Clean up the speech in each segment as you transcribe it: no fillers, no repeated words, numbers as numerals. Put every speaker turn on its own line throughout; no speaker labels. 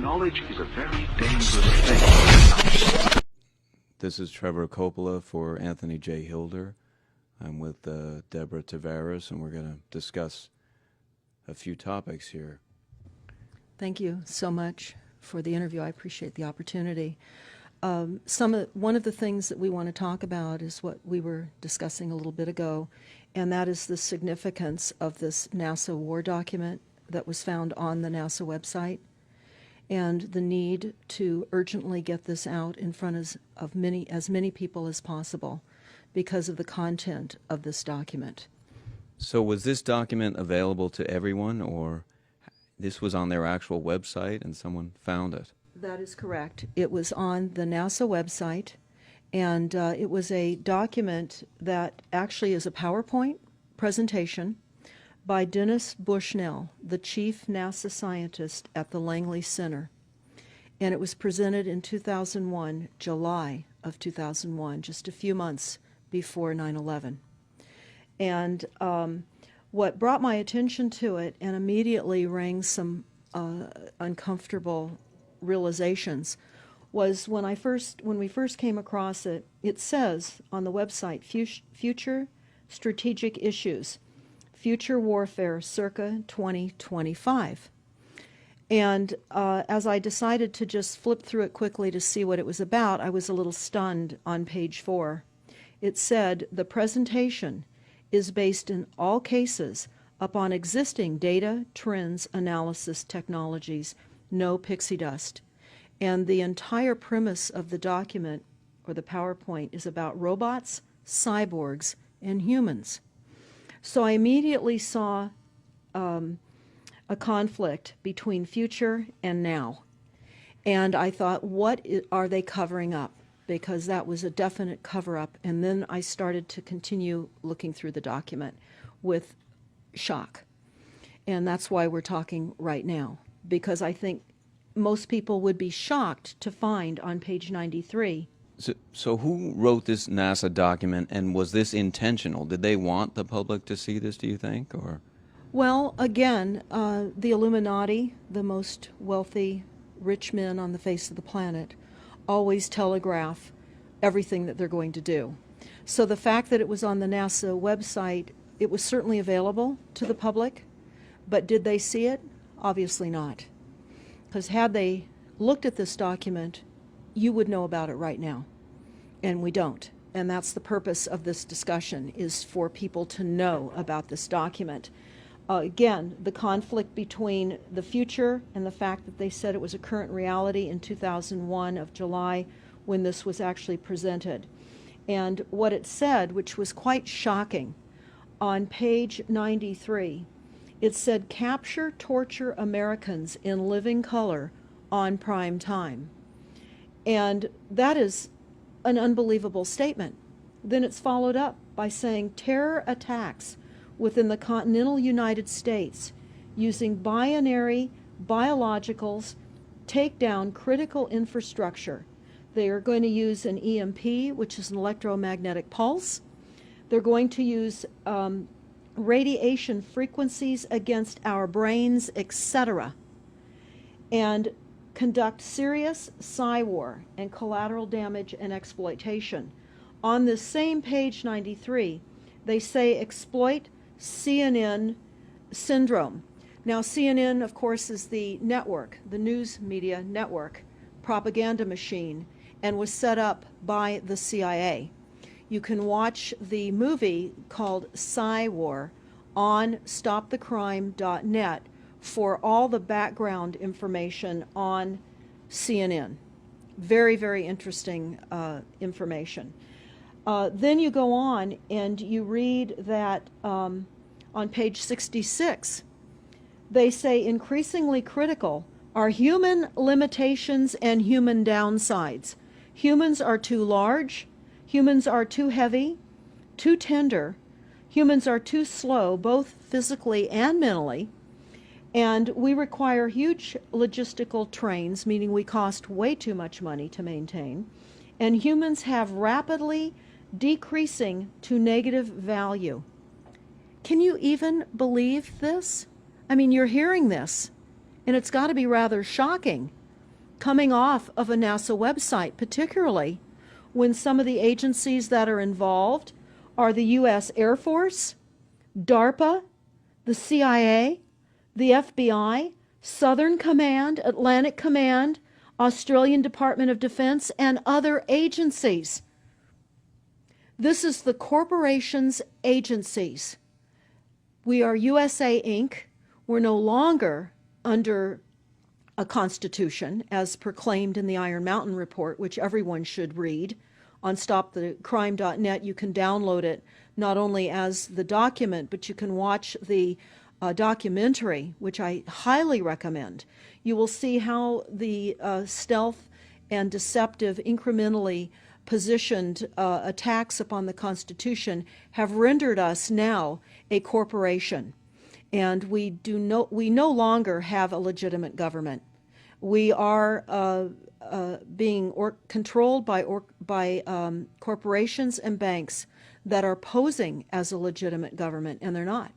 Knowledge is a very dangerous thing.
This is Trevor Coppola for Anthony J. Hilder. I'm with Deborah Tavares, and we're going to discuss a few topics here.
Thank you so much for the interview. I appreciate the opportunity. One of the things that we want to talk about is what we were discussing a little bit ago, and that is the significance of this NASA war document that was found on the NASA website, and the need to urgently get this out in front of as many people as possible because of the content of this document.
So was this document available to everyone, or this was on their actual website and someone found it?
That is correct. It was on the NASA website, and it was a document that actually is a PowerPoint presentation by Dennis Bushnell, the chief NASA scientist at the Langley Center. And it was presented in 2001, July of 2001, just a few months before 9/11. And what brought my attention to it and immediately rang some uncomfortable realizations was when we first came across it. It says on the website, future strategic issues, future warfare circa 2025. And as I decided to just flip through it quickly to see what it was about, I was a little stunned on page 4. It said, the presentation is based in all cases upon existing data, trends, analysis technologies, no pixie dust. And the entire premise of the document, or the PowerPoint, is about robots, cyborgs, and humans. So I immediately saw a conflict between future and now. And I thought, what are they covering up? Because that was a definite cover-up. And then I started to continue looking through the document with shock. And that's why we're talking right now, because I think most people would be shocked to find on page 93.
So who wrote this NASA document, and was this intentional? Did they want the public to see this, do you think? Or?
Well, again, the Illuminati, the most wealthy, rich men on the face of the planet, always telegraph everything that they're going to do. So the fact that it was on the NASA website, it was certainly available to the public, but did they see it? Obviously not. Because had they looked at this document, you would know about it right now. And we don't. And that's the purpose of this discussion, is for people to know about this document. Again, the conflict between the future and the fact that they said it was a current reality in 2001 of July when this was actually presented. And what it said, which was quite shocking, on page 93, it said, capture, torture Americans in living color on prime time. And that is an unbelievable statement. Then it's followed up by saying terror attacks within the continental United States using binary biologicals take down critical infrastructure. They are going to use an EMP, which is an electromagnetic pulse. They're going to use radiation frequencies against our brains, etc., and conduct serious psy-war and collateral damage and exploitation. On this same page 93, they say exploit CNN syndrome. Now, CNN, of course, is the network, the news media network, propaganda machine, and was set up by the CIA. You can watch the movie called Psy-War on stopthecrime.net for all the background information on CNN. Very, very interesting information. Then you go on and you read that on page 66, they say increasingly critical are human limitations and human downsides. Humans are too large, humans are too heavy, too tender, humans are too slow, both physically and mentally, and we require huge logistical trains, meaning we cost way too much money to maintain, and humans have rapidly decreasing to negative value. Can you even believe this? I mean, you're hearing this, and it's got to be rather shocking coming off of a NASA website, particularly when some of the agencies that are involved are the U.S. Air Force, DARPA, the CIA, the FBI, Southern Command, Atlantic Command, Australian Department of Defense, and other agencies. This is the corporation's agencies. We are USA Inc. We're no longer under a constitution as proclaimed in the Iron Mountain Report, which everyone should read. On stopthecrime.net, you can download it not only as the document, but you can watch the documentary, which I highly recommend. You will see how the stealth and deceptive, incrementally positioned attacks upon the Constitution have rendered us now a corporation. And we no longer have a legitimate government. We are being controlled by corporations and banks that are posing as a legitimate government, and they're not.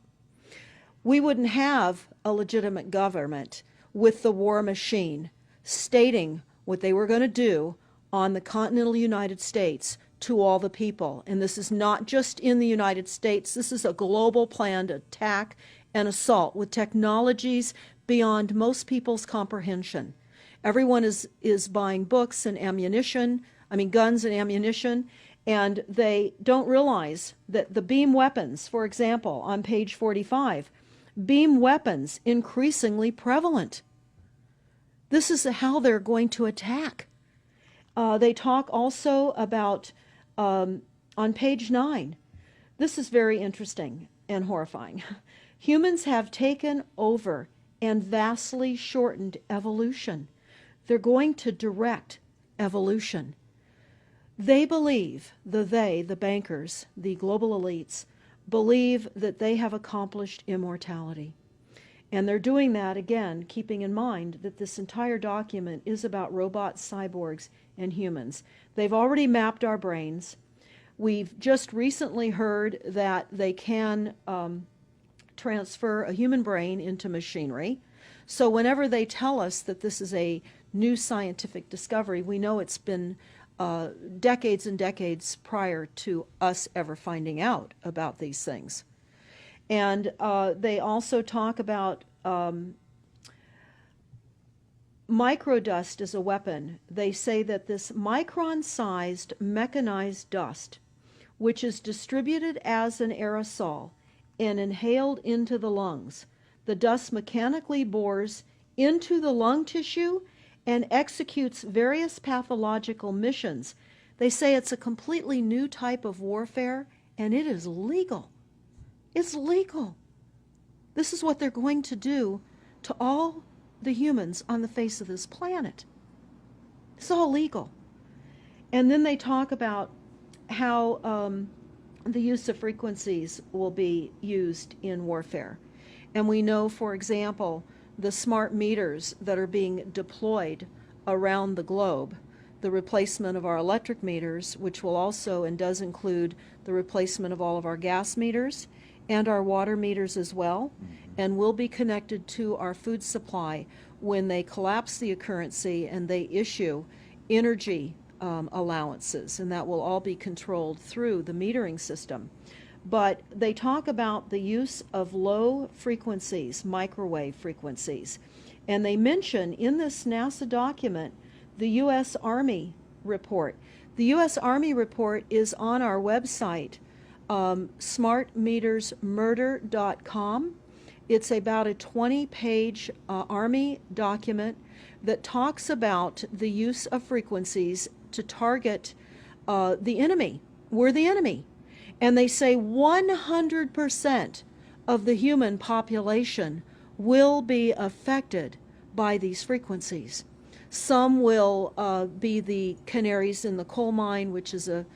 We wouldn't have a legitimate government with the war machine stating what they were going to do on the continental United States to all the people. And this is not just in the United States. This is a global planned attack and assault with technologies beyond most people's comprehension. Everyone is buying books and ammunition, guns and ammunition, and they don't realize that the beam weapons, for example, on page 45, beam weapons increasingly prevalent. This is how they're going to attack. They talk also about, on page 9, this is very interesting and horrifying. Humans have taken over and vastly shortened evolution. They're going to direct evolution. They believe, the bankers, the global elites, believe that they have accomplished immortality. And they're doing that, again, keeping in mind that this entire document is about robots, cyborgs, and humans. They've already mapped our brains. We've just recently heard that they can transfer a human brain into machinery. So whenever they tell us that this is a new scientific discovery, we know it's been decades and decades prior to us ever finding out about these things. And they also talk about microdust as a weapon. They say that this micron-sized mechanized dust, which is distributed as an aerosol and inhaled into the lungs, the dust mechanically bores into the lung tissue and executes various pathological missions. They say it's a completely new type of warfare, and it is legal. It's legal. This is what they're going to do to all the humans on the face of this planet. It's all legal. And then they talk about how the use of frequencies will be used in warfare. And we know, for example, the smart meters that are being deployed around the globe, the replacement of our electric meters, which will also and does include the replacement of all of our gas meters and our water meters as well, and will be connected to our food supply when they collapse the currency and they issue energy allowances, and that will all be controlled through the metering system. But they talk about the use of low frequencies, microwave frequencies, and they mention in this NASA document the U.S. Army report. The U.S. Army report is on our website, smartmetersmurder.com. It's about a 20-page Army document that talks about the use of frequencies to target the enemy. We're the enemy. And they say 100% of the human population will be affected by these frequencies. Some will be the canaries in the coal mine, which is a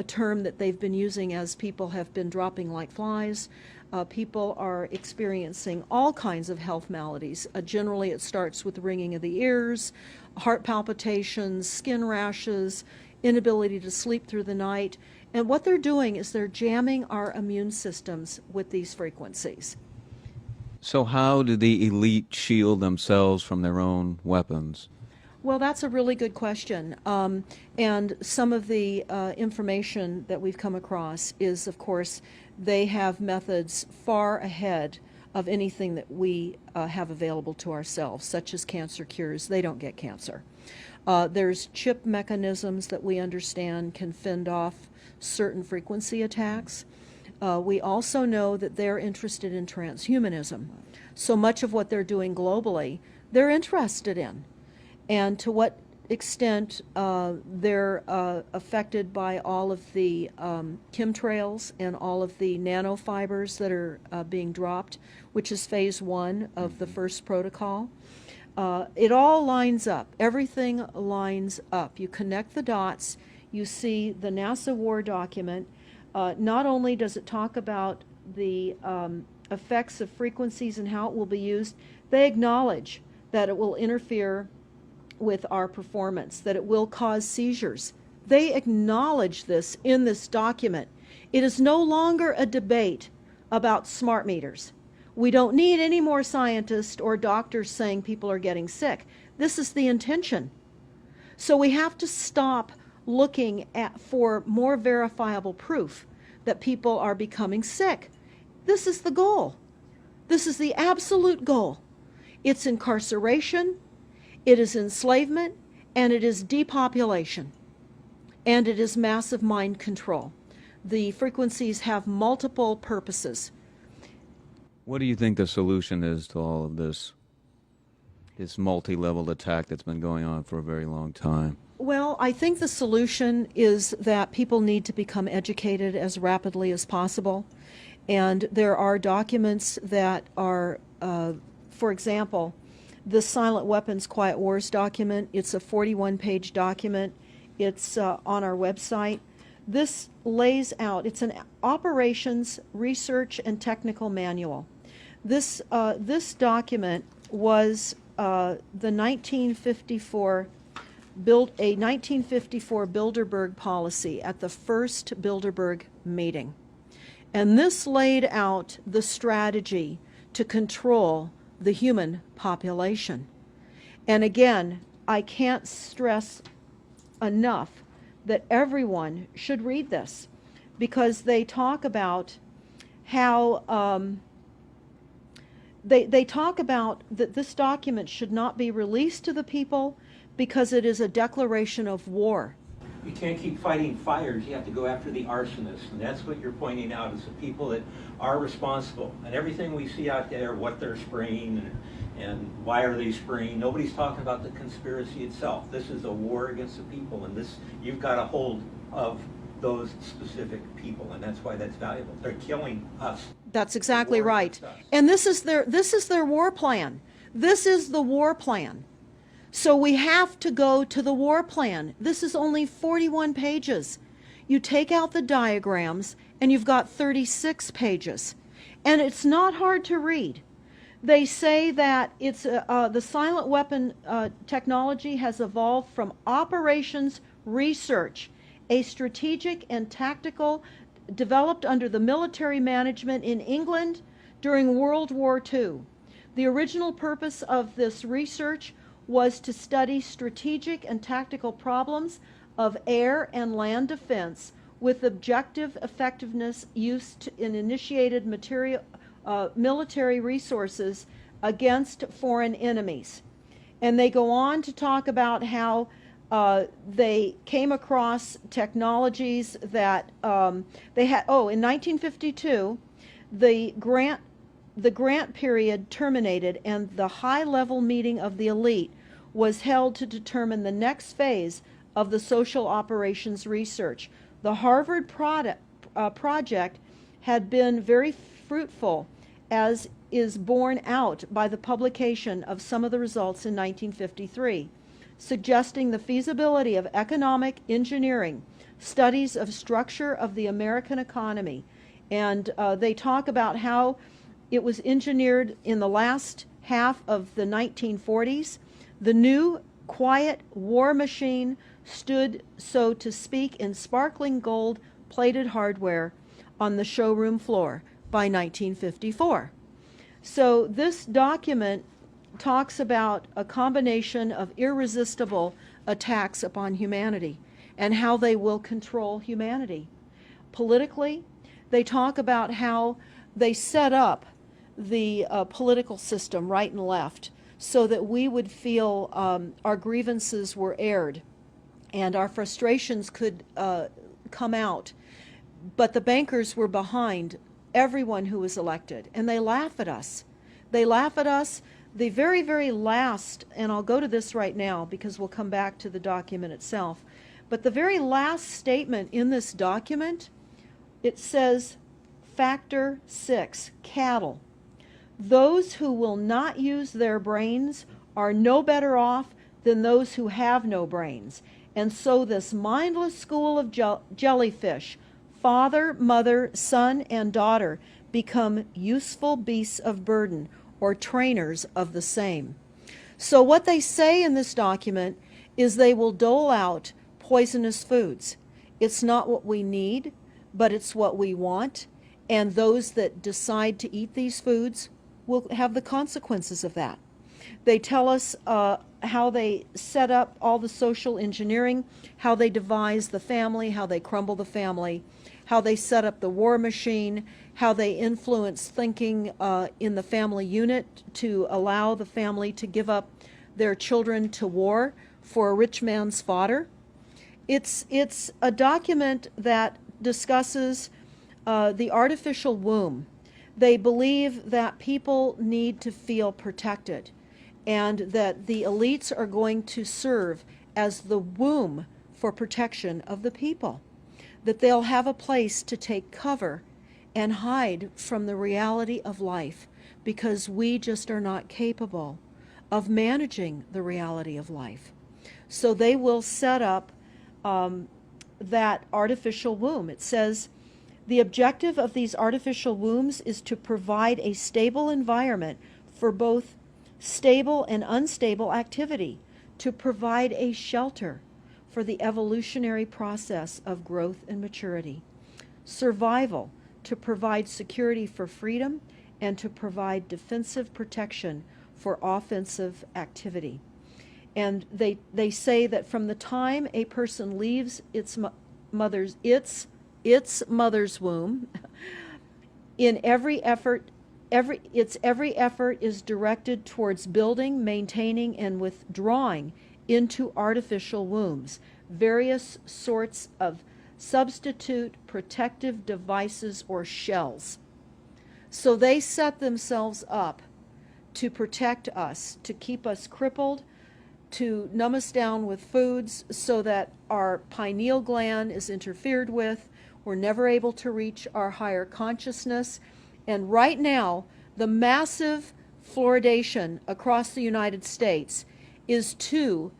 term that they've been using as people have been dropping like flies. People are experiencing all kinds of health maladies. Generally, it starts with ringing of the ears, heart palpitations, skin rashes, inability to sleep through the night. And what they're doing is they're jamming our immune systems with these frequencies.
So how do the elite shield themselves from their own weapons?
Well, that's a really good question. And some of the information that we've come across is, of course, they have methods far ahead of anything that we have available to ourselves, such as cancer cures. They don't get cancer. There's chip mechanisms that we understand can fend off certain frequency attacks. We also know that they're interested in transhumanism. So much of what they're doing globally, they're interested in. And to what extent they're affected by all of the chemtrails and all of the nanofibers that are being dropped, which is phase 1 of the first protocol. It all lines up. Everything lines up. You connect the dots. You see the NASA war document. Not only does it talk about the effects of frequencies and how it will be used, they acknowledge that it will interfere with our performance, that it will cause seizures. They acknowledge this in this document. It is no longer a debate about smart meters. We don't need any more scientists or doctors saying people are getting sick. This is the intention. So we have to stop looking for more verifiable proof that people are becoming sick. This is the goal. This is the absolute goal. It's incarceration, it is enslavement, and it is depopulation, and it is massive mind control. The frequencies have multiple purposes.
What do you think the solution is to all of this multi-level attack that's been going on for a very long time?
Well, I think the solution is that people need to become educated as rapidly as possible. And there are documents that are, for example, the Silent Weapons Quiet Wars document. It's a 41-page document. It's on our website. This lays out, it's an operations, research, and technical manual. This document was the 1954 Bilderberg policy at the first Bilderberg meeting. And this laid out the strategy to control the human population. And again, I can't stress enough that everyone should read this, because they talk about how they talk about that this document should not be released to the people because it is a declaration of war.
You can't keep fighting fires. You have to go after the arsonists. And that's what you're pointing out, is the people that are responsible. And everything we see out there, what they're spraying and why are they spraying, nobody's talking about the conspiracy itself. This is a war against the people, and this, you've got a hold of those specific people, and that's why that's valuable. They're killing us.
That's exactly right. And this is their war plan. This is the war plan. So we have to go to the war plan. This is only 41 pages. You take out the diagrams and you've got 36 pages. And it's not hard to read. They say that it's the silent weapon technology has evolved from operations research, a strategic and tactical developed under the military management in England during World War II. The original purpose of this research was to study strategic and tactical problems of air and land defense with objective effectiveness used in initiated military resources against foreign enemies. And they go on to talk about how they came across technologies that they had. Oh, in 1952, the grant period terminated, and the high-level meeting of the elite was held to determine the next phase of the social operations research. The Harvard project had been very fruitful, as is borne out by the publication of some of the results in 1953, suggesting the feasibility of economic engineering, studies of structure of the American economy. And they talk about how it was engineered in the last half of the 1940s. The new quiet war machine stood, so to speak, in sparkling gold plated hardware on the showroom floor by 1954. So this document talks about a combination of irresistible attacks upon humanity and how they will control humanity. Politically, they talk about how they set up the political system right and left so that we would feel our grievances were aired and our frustrations could come out. But the bankers were behind everyone who was elected, and they laugh at us. They laugh at us. The very, very last, and I'll go to this right now because we'll come back to the document itself, but the very last statement in this document, it says, Factor 6, cattle. Those who will not use their brains are no better off than those who have no brains. And so this mindless school of jellyfish, father, mother, son, and daughter, become useful beasts of burden, or trainers of the same. So what they say in this document is they will dole out poisonous foods. It's not what we need, but it's what we want, and those that decide to eat these foods will have the consequences of that. They tell us how they set up all the social engineering, how they devise the family, how they crumble the family, how they set up the war machine, how they influence thinking in the family unit to allow the family to give up their children to war for a rich man's fodder. It's a document that discusses the artificial womb. They believe that people need to feel protected and that the elites are going to serve as the womb for protection of the people, that they'll have a place to take cover and hide from the reality of life because we just are not capable of managing the reality of life. So they will set up that artificial womb. It says, the objective of these artificial wombs is to provide a stable environment for both stable and unstable activity, to provide a shelter for the evolutionary process of growth and maturity, survival, to provide security for freedom, and to provide defensive protection for offensive activity. And they say that from the time a person leaves its mother's womb, in every effort is directed towards building, maintaining, and withdrawing into artificial wombs various sorts of substitute protective devices or shells. So they set themselves up to protect us, to keep us crippled, to numb us down with foods so that our pineal gland is interfered with. We're never able to reach our higher consciousness. And right now, the massive fluoridation across the United States is to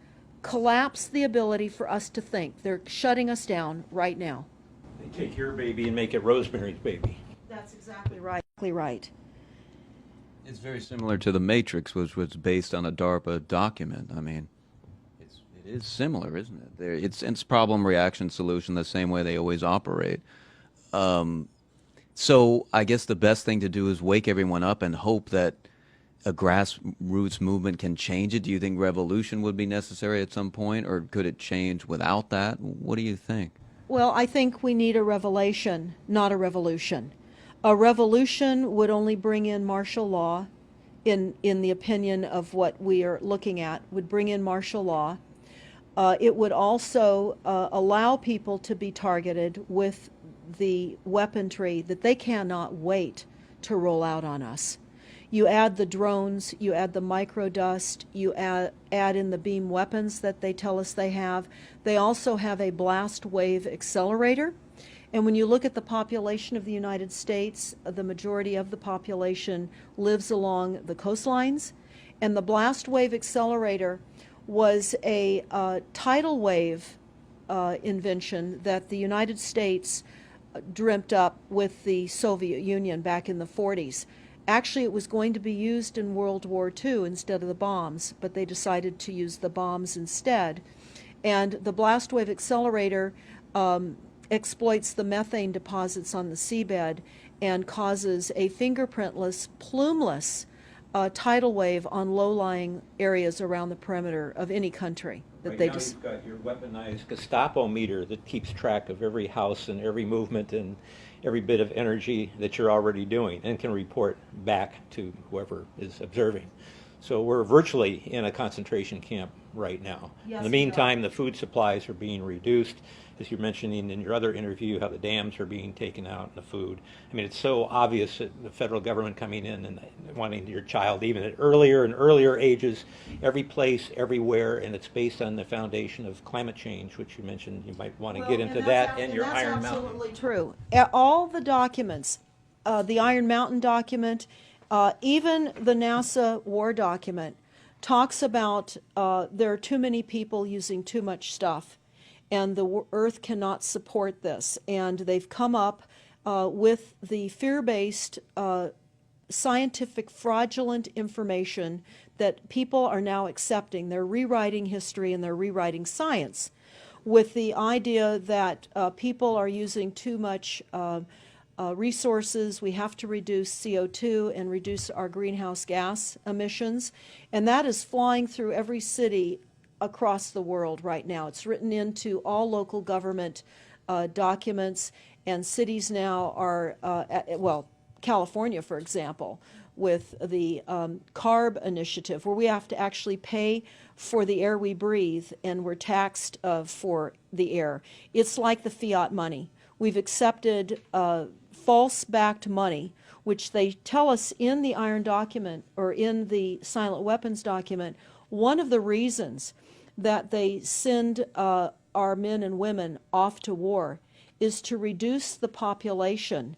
collapse the ability for us to think. They're shutting us down right now.
They take your baby and make it Rosemary's Baby.
That's exactly right.
It's very similar to The Matrix, which was based on a DARPA document. I mean, it is similar, isn't it? It's problem, reaction, solution, the same way they always operate. So I guess the best thing to do is wake everyone up and hope that a grassroots movement can change it. Do you think revolution would be necessary at some point, or could it change without that? What do you think?
Well, I think we need a revelation, not a revolution. A revolution would only bring in martial law, in the opinion of what we are looking at, would bring in martial law. It would also allow people to be targeted with the weaponry that they cannot wait to roll out on us. You add the drones, you add the microdust, you add in the beam weapons that they tell us they have. They also have a blast wave accelerator. And when you look at the population of the United States, the majority of the population lives along the coastlines. And the blast wave accelerator was a tidal wave invention that the United States dreamt up with the Soviet Union back in the 40s. Actually, it was going to be used in World War II instead of the bombs, but they decided to use the bombs instead. And the blast wave accelerator exploits the methane deposits on the seabed and causes a fingerprintless, plumeless tidal wave on low-lying areas around the perimeter of any country that
Right
they
now,
just.
you've got your weaponized Gestapo meter that keeps track of every house and every movement and every bit of energy that you're already doing and can report back to whoever is observing. So we're virtually in a concentration camp right now.
Yes,
In the
we are.
meantime, the food supplies are being reduced. As you're mentioning in your other interview, how the dams are being taken out and the food. I mean, it's so obvious that the federal government coming in and wanting your child even at earlier and earlier ages, every place, everywhere, and it's based on the foundation of climate change, which you mentioned you might want to get into that and your Iron Mountain.
Absolutely true. All the documents, the Iron Mountain document, even the NASA war document, talks about there are too many people using too much stuff, and the Earth cannot support this. And they've come up with the fear-based, scientific, fraudulent information that people are now accepting. They're rewriting history and they're rewriting science with the idea that people are using too much resources. We have to reduce CO2 and reduce our greenhouse gas emissions. And that is flying through every city across the world right now. It's written into all local government documents, and cities now are, well, California, for example, with the CARB initiative, where we have to actually pay for the air we breathe, and we're taxed for the air. It's like the fiat money. We've accepted false-backed money, which they tell us in the Iron document, or in the Silent Weapons document, one of the reasons that they send our men and women off to war is to reduce the population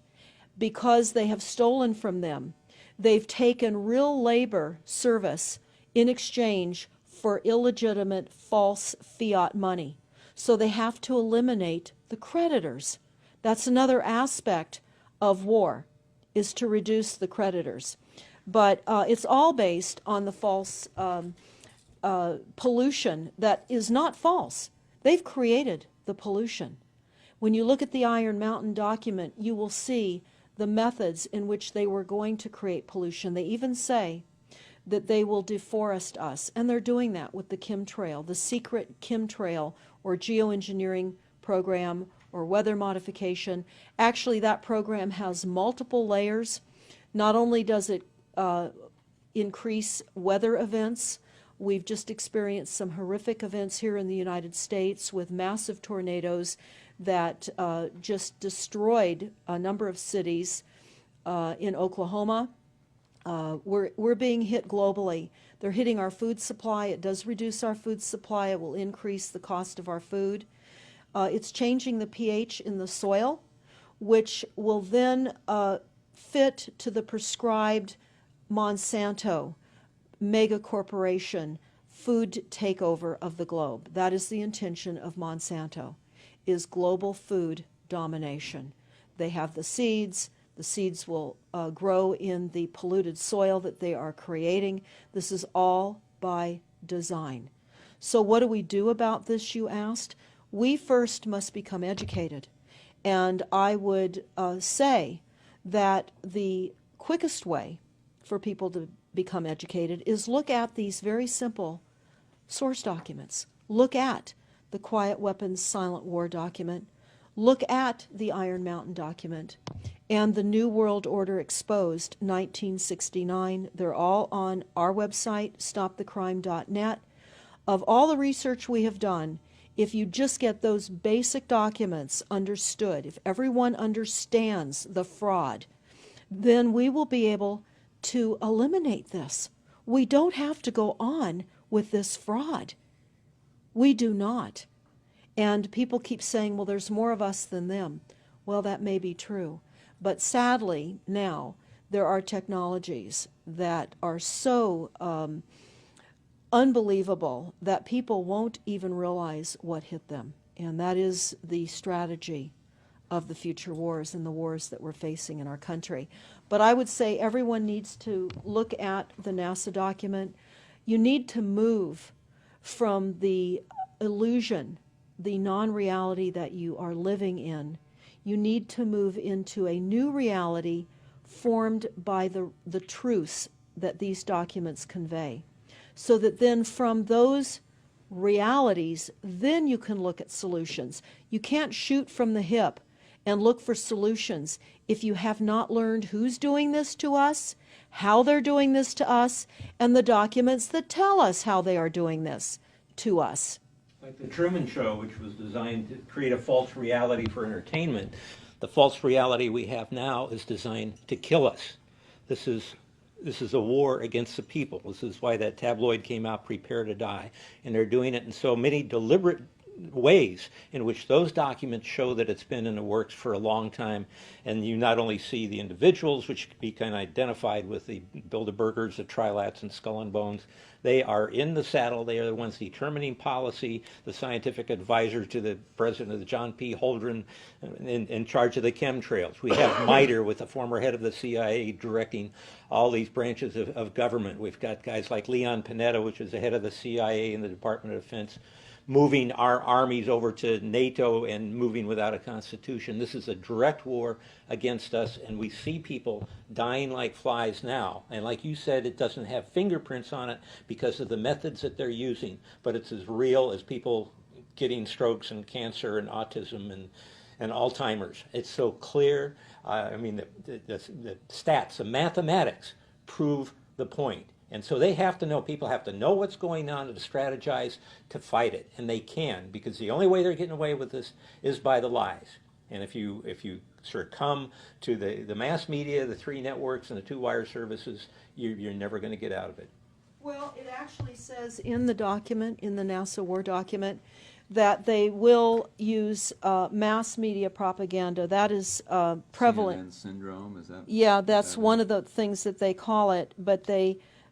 because they have stolen from them. They've taken real labor service in exchange for illegitimate false fiat money. So they have to eliminate the creditors. That's another aspect of war, is to reduce the creditors. But it's all based on the false pollution that is not false. They've created the pollution. When you look at the Iron Mountain document, you will see the methods in which they were going to create pollution. They even say that they will deforest us, and they're doing that with the chemtrail, the secret chemtrail or geoengineering program or weather modification. Actually, that program has multiple layers. Not only does it increase weather events, we've just experienced some horrific events here in the United States with massive tornadoes that just destroyed a number of cities in Oklahoma. We're being hit globally. They're hitting our food supply. It does reduce our food supply. It will increase the cost of our food. It's changing the pH in the soil, which will then fit to the prescribed Monsanto mega corporation food takeover of the globe. That is the intention of Monsanto, is global food domination. They have the seeds. The seeds will grow in the polluted soil that they are creating. This is all by design. So what do we do about this, you asked? We first must become educated. And I would say that the quickest way for people to become educated is look at these very simple source documents. Look at the Quiet Weapons Silent War document. Look at the Iron Mountain document and the New World Order Exposed, 1969. They're all on our website, stopthecrime.net. Of all the research we have done, if you just get those basic documents understood, if everyone understands the fraud, then we will be able to eliminate this. We don't have to go on with this fraud. We do not. And people keep saying, well, there's more of us than them. Well, that may be true. But sadly, now, there are technologies that are so unbelievable that people won't even realize what hit them. And that is the strategy of the future wars and the wars that we're facing in our country. But I would say everyone needs to look at the NASA document. You need to move from the illusion, the non-reality that you are living in. You need to move into a new reality formed by the truths that these documents convey. So that then from those realities, then you can look at solutions. You can't shoot from the hip and look for solutions if you have not learned who's doing this to us, how they're doing this to us, and the documents that tell us how they are doing this to us.
Like the Truman Show, which was designed to create a false reality for entertainment, the false reality we have now is designed to kill us. This is a war against the people. This is why that tabloid came out, Prepare to Die. And they're doing it in so many deliberate ways in which those documents show that it's been in the works for a long time. And you not only see the individuals, which can be kind of identified with the Bilderbergers, the Trilats, and Skull and Bones. They are in the saddle. They are the ones determining policy, the scientific advisor to the president of the John P. Holdren in charge of the chemtrails. We have MITRE with the former head of the CIA directing all these branches of government. We've got guys like Leon Panetta, which is the head of the CIA and the Department of Defense, moving our armies over to NATO and moving without a constitution. This is a direct war against us, and we see people dying like flies now. And like you said, it doesn't have fingerprints on it because of the methods that they're using, but it's as real as people getting strokes and cancer and autism and Alzheimer's. It's so clear. I mean, the stats, the mathematics prove the point. And so they have to know, people have to know what's going on and to strategize to fight it. And they can, because the only way they're getting away with this is by the lies. And if you sort of come to the mass media, the 3 networks, and the 2 wire services, you're never going to get out of it.
Well, it actually says in the document, in the NASA War document, that they will use mass media propaganda. That is prevalent.
CNN syndrome, is that?
Yeah, that's one of the things that they call it, but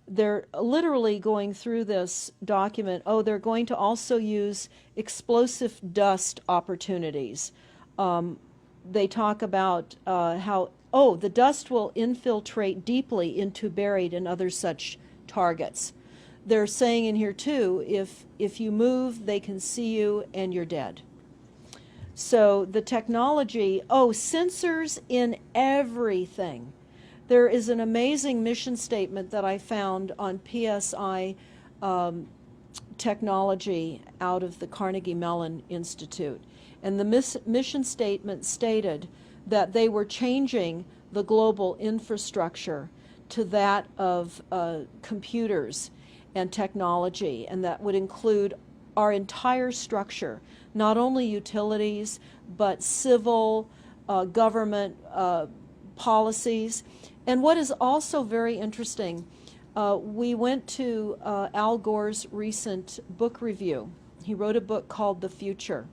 they're literally going through this document. Oh, they're going to also use explosive dust opportunities. They talk about how, the dust will infiltrate deeply into buried and other such targets. They're saying in here too, if you move, they can see you and you're dead. So the technology, sensors in everything. There is an amazing mission statement that I found on PSI technology out of the Carnegie Mellon Institute. And the mission statement stated that they were changing the global infrastructure to that of computers and technology, and that would include our entire structure, not only utilities, but civil, government policies. And what is also very interesting, we went to Al Gore's recent book review. He wrote a book called The Future,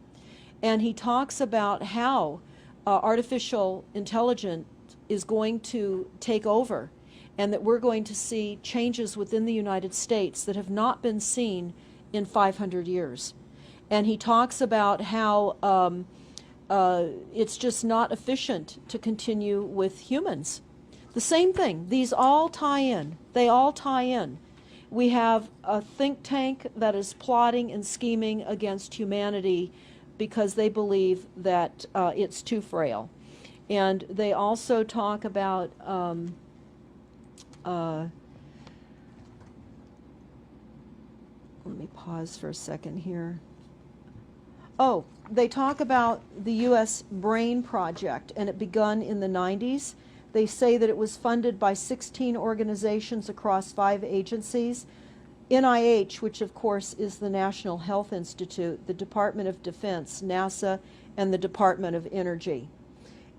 and he talks about how artificial intelligence is going to take over, and that we're going to see changes within the United States that have not been seen in 500 years. And he talks about how it's just not efficient to continue with humans. The same thing. These all tie in. They all tie in. We have a think tank that is plotting and scheming against humanity because they believe that it's too frail. And they also talk about let me pause for a second here. Oh, they talk about the U.S. Brain Project, and it begun in the 90s. They say that it was funded by 16 organizations across 5 agencies. NIH, which of course is the National Health Institute, the Department of Defense, NASA, and the Department of Energy.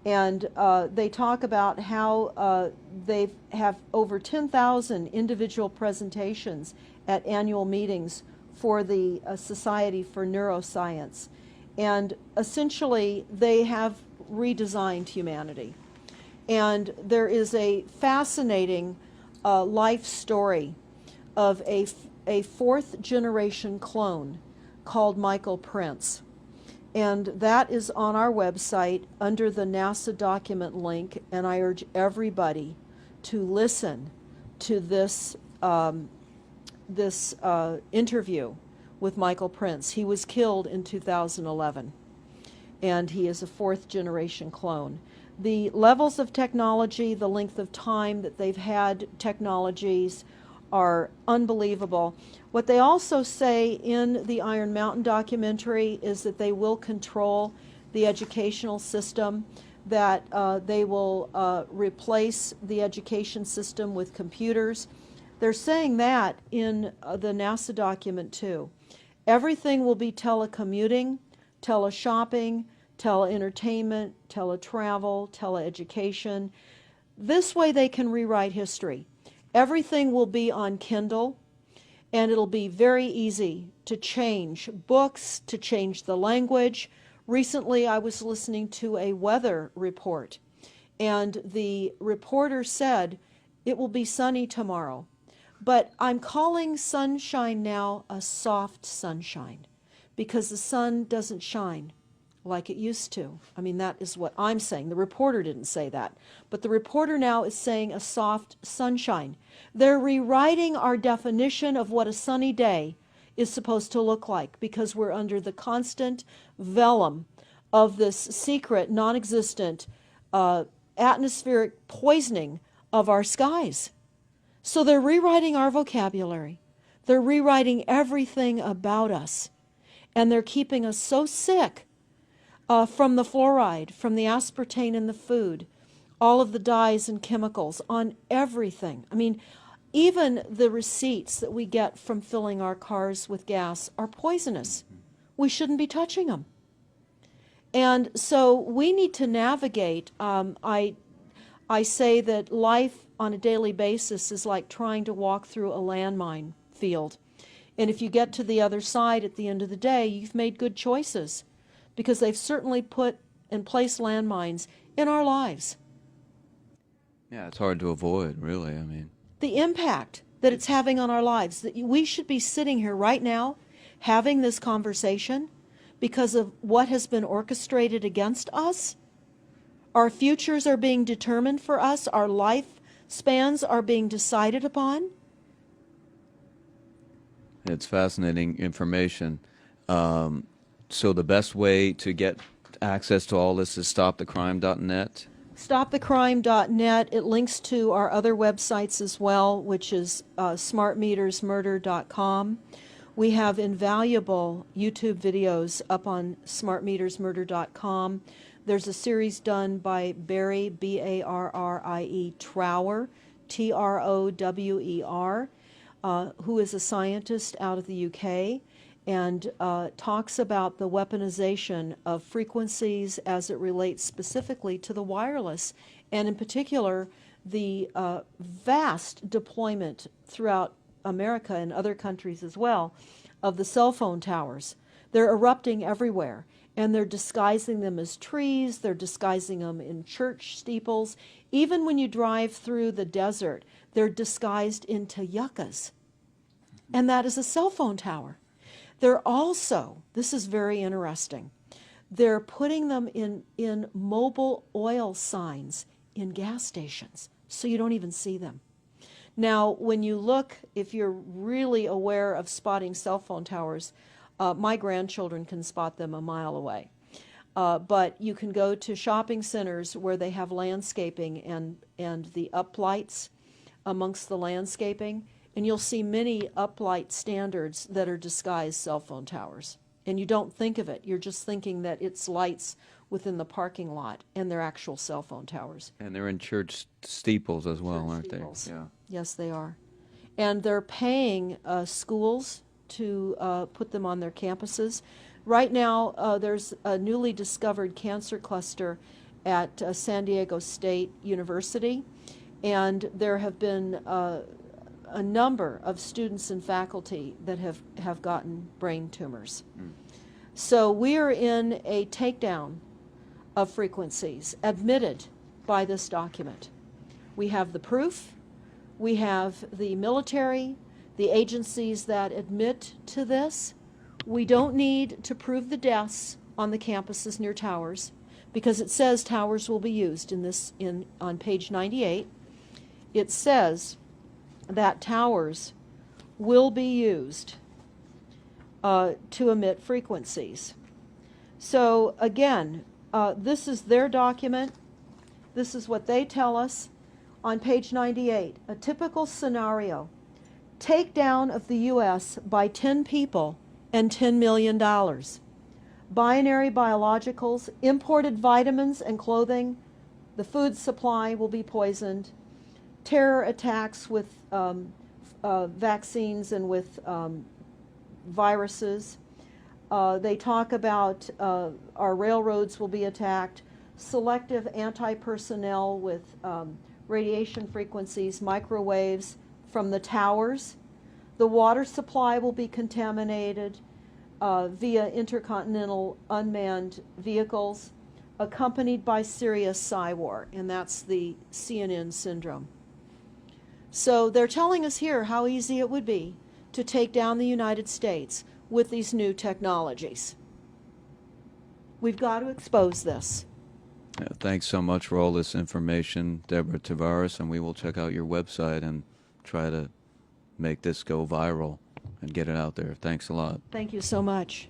And they talk about how they have over 10,000 individual presentations at annual meetings for the Society for Neuroscience. And essentially, they have redesigned humanity. And there is a fascinating life story of a 4th generation clone called Michael Prince. And that is on our website under the NASA document link, and I urge everybody to listen to this interview with Michael Prince. He was killed in 2011, and he is a 4th generation clone. The levels of technology, the length of time that they've had technologies are unbelievable. What they also say in the Iron Mountain documentary is that they will control the educational system, that they will replace the education system with computers. They're saying that in the NASA document too. Everything will be telecommuting, teleshopping, tele-entertainment, teletravel, teleeducation. This way they can rewrite history. Everything will be on Kindle, and it'll be very easy to change books, to change the language. Recently I was listening to a weather report, and the reporter said it will be sunny tomorrow. But I'm calling sunshine now a soft sunshine, because the sun doesn't shine like it used to. I mean, that is what I'm saying. The reporter didn't say that. But the reporter now is saying a soft sunshine. They're rewriting our definition of what a sunny day is supposed to look like, because we're under the constant vellum of this secret, non-existent atmospheric poisoning of our skies. So they're rewriting our vocabulary. They're rewriting everything about us. And they're keeping us so sick from the fluoride, from the aspartame in the food, all of the dyes and chemicals on everything. I mean, even the receipts that we get from filling our cars with gas are poisonous. We shouldn't be touching them. And so we need to navigate. I say that life on a daily basis is like trying to walk through a landmine field. And if you get to the other side at the end of the day, you've made good choices, because they've certainly put and placed landmines in our lives.
Yeah, it's hard to avoid, really. I mean,
The impact that it's having on our lives, that we should be sitting here right now having this conversation because of what has been orchestrated against us. Our futures are being determined for us. Our lifespans are being decided upon.
it's fascinating information. So the best way to get access to all this is stopthecrime.net.
StopTheCrime.net. It links to our other websites as well, which is smartmetersmurder.com. We have invaluable YouTube videos up on smartmetersmurder.com. There's a series done by Barry, B-A-R-R-I-E, Trower, T-R-O-W-E-R, who is a scientist out of the UK, and talks about the weaponization of frequencies as it relates specifically to the wireless, and in particular the vast deployment throughout America and other countries as well of the cell phone towers. They're erupting everywhere, and they're disguising them as trees, they're disguising them in church steeples. Even when you drive through the desert, they're disguised into yuccas, and that is a cell phone tower. They're also, this is very interesting, they're putting them in mobile oil signs in gas stations, so you don't even see them. Now, when you look, if you're really aware of spotting cell phone towers, my grandchildren can spot them a mile away. But you can go to shopping centers where they have landscaping and the uplights amongst the landscaping, and you'll see many uplight standards that are disguised cell phone towers. And you don't think of it. You're just thinking that it's lights within the parking lot, and they're actual cell phone towers.
And they're in church steeples as well,
Church
aren't
steeples.
they? Yeah.
Yes, they are. And they're paying schools to put them on their campuses. Right now, there's a newly discovered cancer cluster at San Diego State University, and there have been a number of students and faculty that have gotten brain tumors. So we are in a takedown of frequencies admitted by this document. We have the proof, we have the military, the agencies that admit to this. We don't need to prove the deaths on the campuses near towers, because it says towers will be used on page 98. It says that towers will be used to emit frequencies. So again, this is their document. This is what they tell us on page 98. A typical scenario: takedown of the U.S. by 10 people and $10 million. Binary biologicals, imported vitamins and clothing, the food supply will be poisoned, terror attacks with vaccines and with viruses. They talk about our railroads will be attacked, selective anti-personnel with radiation frequencies, microwaves from the towers. The water supply will be contaminated via intercontinental unmanned vehicles, accompanied by serious PSYWAR, and that's the CNN syndrome. So they're telling us here how easy it would be to take down the United States with these new technologies. We've got to expose this.
Thanks so much for all this information, Deborah Tavares, and we will check out your website and try to make this go viral and get it out there. Thanks a lot.
Thank you so much.